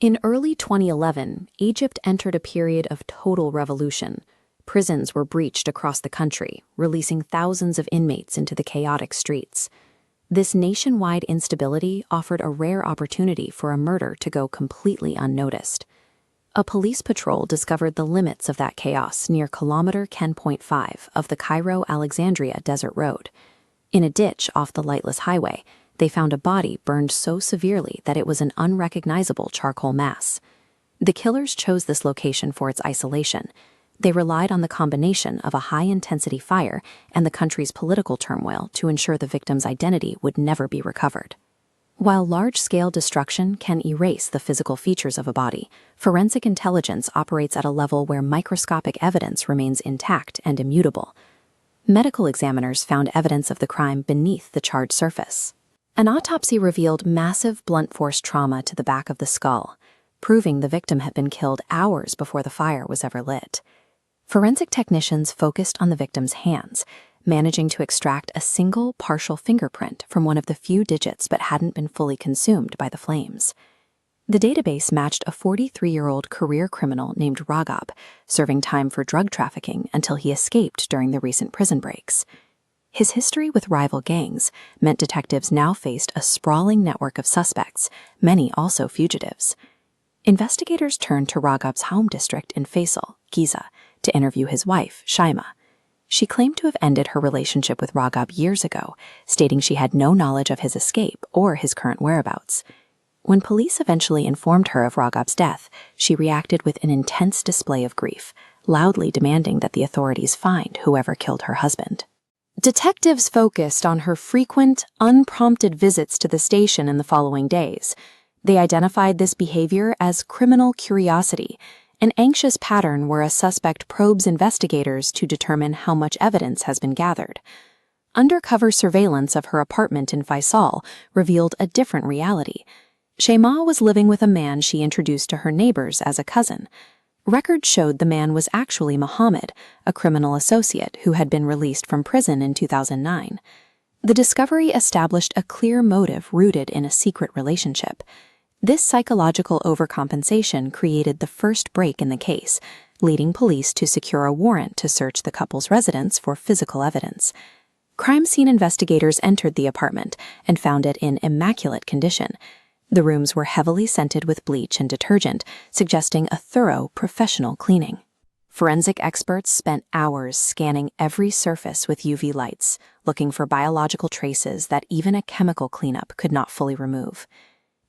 In early 2011, Egypt entered a period of total revolution. Prisons were breached across the country, releasing thousands of inmates into the chaotic streets. This nationwide instability offered a rare opportunity for a murder to go completely unnoticed. A police patrol discovered the limits of that chaos near Kilometer 10.5 of the Cairo-Alexandria Desert Road. In a ditch off the lightless highway, they found a body burned so severely that it was an unrecognizable charcoal mass. The killers chose this location for its isolation. They relied on the combination of a high-intensity fire and the country's political turmoil to ensure the victim's identity would never be recovered. While large-scale destruction can erase the physical features of a body, forensic intelligence operates at a level where microscopic evidence remains intact and immutable. Medical examiners found evidence of the crime beneath the charred surface. An autopsy revealed massive blunt force trauma to the back of the skull, proving the victim had been killed hours before the fire was ever lit. Forensic technicians focused on the victim's hands, managing to extract a single partial fingerprint from one of the few digits but hadn't been fully consumed by the flames. The database matched a 43-year-old career criminal named Ragab, serving time for drug trafficking until he escaped during the recent prison breaks. His history with rival gangs meant detectives now faced a sprawling network of suspects, many also fugitives. Investigators turned to Ragab's home district in Faisal, Giza, to interview his wife, Shaima. She claimed to have ended her relationship with Ragab years ago, stating she had no knowledge of his escape or his current whereabouts. When police eventually informed her of Ragab's death, she reacted with an intense display of grief, loudly demanding that the authorities find whoever killed her husband. Detectives focused on her frequent, unprompted visits to the station in the following days. They identified this behavior as criminal curiosity, an anxious pattern where a suspect probes investigators to determine how much evidence has been gathered. Undercover surveillance of her apartment in Faisal revealed a different reality. Shaima was living with a man she introduced to her neighbors as a cousin. Records showed the man was actually Mohammed, a criminal associate who had been released from prison in 2009. The discovery established a clear motive rooted in a secret relationship. This psychological overcompensation created the first break in the case, leading police to secure a warrant to search the couple's residence for physical evidence. Crime scene investigators entered the apartment and found it in immaculate condition. The rooms were heavily scented with bleach and detergent, suggesting a thorough, professional cleaning. Forensic experts spent hours scanning every surface with UV lights, looking for biological traces that even a chemical cleanup could not fully remove.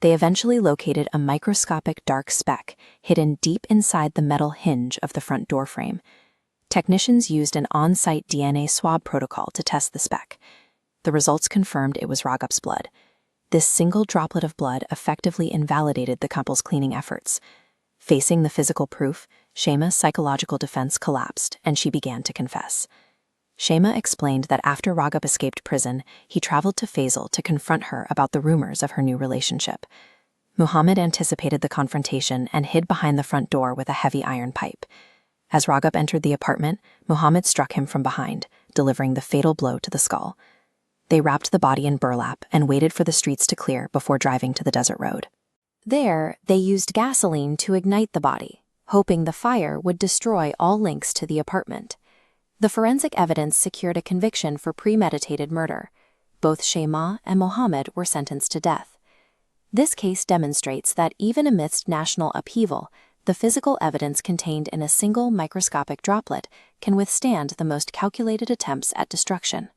They eventually located a microscopic dark speck hidden deep inside the metal hinge of the front door frame. Technicians used an on-site DNA swab protocol to test the speck. The results confirmed it was Ragab's blood. This single droplet of blood effectively invalidated the couple's cleaning efforts. Facing the physical proof, Shaima's psychological defense collapsed, and she began to confess. Shaima explained that after Ragab escaped prison, he traveled to Faisal to confront her about the rumors of her new relationship. Muhammad anticipated the confrontation and hid behind the front door with a heavy iron pipe. As Ragab entered the apartment, Muhammad struck him from behind, delivering the fatal blow to the skull. They wrapped the body in burlap and waited for the streets to clear before driving to the desert road. There, they used gasoline to ignite the body, hoping the fire would destroy all links to the apartment. The forensic evidence secured a conviction for premeditated murder. Both Shaima and Mohammed were sentenced to death. This case demonstrates that even amidst national upheaval, the physical evidence contained in a single microscopic droplet can withstand the most calculated attempts at destruction.